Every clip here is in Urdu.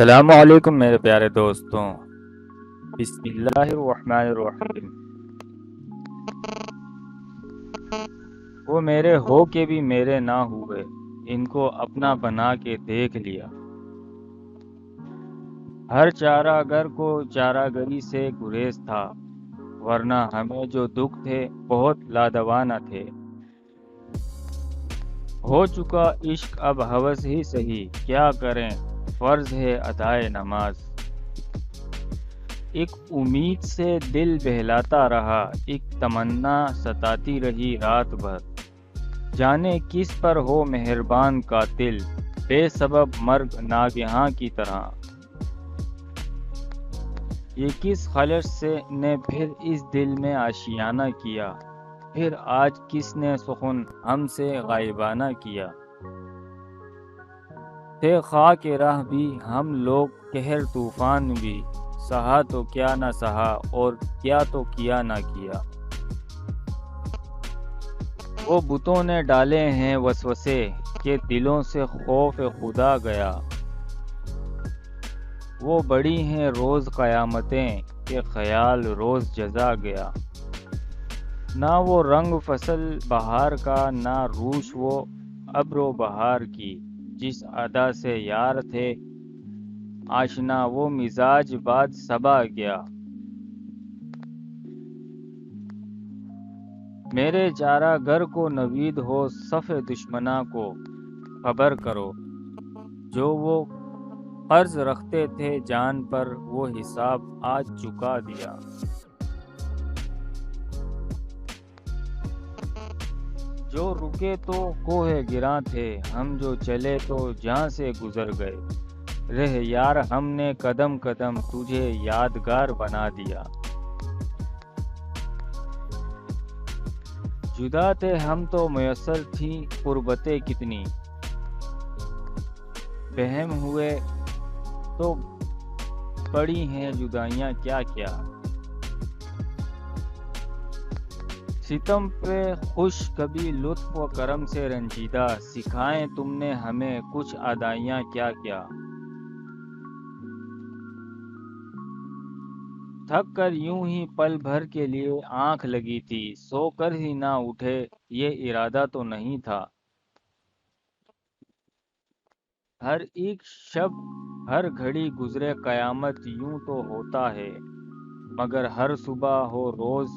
السلام علیکم میرے پیارے دوستوں، بسم اللہ الرحمن الرحیم۔ وہ میرے ہو کے بھی میرے نہ ہوئے، ان کو اپنا بنا کے دیکھ لیا۔ ہر چارہ گر کو چارہ گری سے گریز تھا، ورنہ ہمیں جو دکھ تھے بہت لادوا نہ تھے۔ ہو چکا عشق اب ہوس ہی سہی، کیا کریں فرض ہے ادائے نماز۔ ایک امید سے دل بہلاتا رہا، ایک تمنا ستاتی رہی رات بھر۔ جانے کس پر ہو مہربان قاتل، بے سبب مرگ ناگہاں کی طرح۔ یہ کس خلش سے نے پھر اس دل میں آشیانہ کیا، پھر آج کس نے سخن ہم سے غائبانہ کیا۔ تھے خاک راہ بھی ہم لوگ قہر طوفان بھی، سہا تو کیا نہ سہا اور کیا تو کیا نہ کیا۔ وہ بتوں نے ڈالے ہیں وسوسے کہ دلوں سے خوف خدا گیا۔ وہ بڑی ہیں روز قیامتیں کہ خیال روز جزا گیا۔ نہ وہ رنگ فصل بہار کا، نہ روش وہ ابر و بہار کی۔ جس ادا سے یار تھے آشنا، وہ مزاج بعد صبا گیا۔ میرے چارہ گر کو نوید ہو صف دشمناں کو خبر کرو۔ جو وہ قرض رکھتے تھے جان پر، وہ حساب آج چکا دیا۔ جو رکے تو کوہ گراں تھے ہم، جو چلے تو جہاں سے گزر گئے۔ رہ یار ہم نے قدم قدم تجھے یادگار بنا دیا۔ جدا تھے ہم تو میسر تھیں قربتیں کتنی، بہم ہوئے تو پڑی ہیں جدائیاں کیا کیا۔ ستم پہ خوش کبھی لطف و کرم سے رنجیدہ، سکھائیں تم نے ہمیں کچھ ادائیاں کیا کیا۔ تھک کر یوں ہی پل بھر کے لیے آنکھ لگی تھی، سو کر ہی نہ اٹھے یہ ارادہ تو نہیں تھا۔ ہر ایک شب ہر گھڑی گزرے قیامت یوں تو ہوتا ہے، مگر ہر صبح ہو روز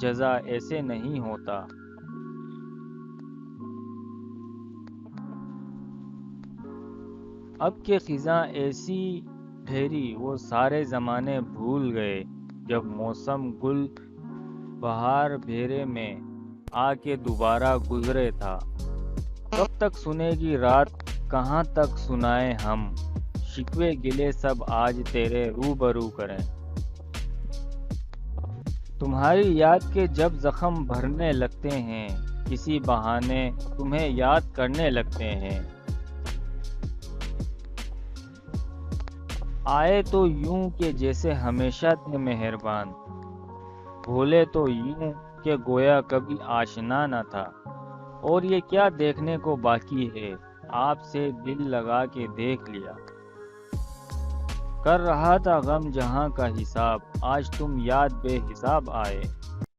جزا ایسے نہیں ہوتا۔ اب کے خزاں ایسی ٹھہری وہ سارے زمانے بھول گئے، جب موسم گل بہار بھیرے میں آ کے دوبارہ گزرے تھا۔ کب تک سنے گی رات، کہاں تک سنائیں ہم، شکوے گلے سب آج تیرے روبرو کریں۔ تمہاری یاد کے جب زخم بھرنے لگتے ہیں، کسی بہانے تمہیں یاد کرنے لگتے ہیں۔ آئے تو یوں کہ جیسے ہمیشہ تھے مہربان، بھولے تو یوں کہ گویا کبھی آشنا نہ تھا۔ اور یہ کیا دیکھنے کو باقی ہے، آپ سے دل لگا کے دیکھ لیا۔ کر رہا تھا غم جہاں کا حساب، آج تم یاد بے حساب آئے۔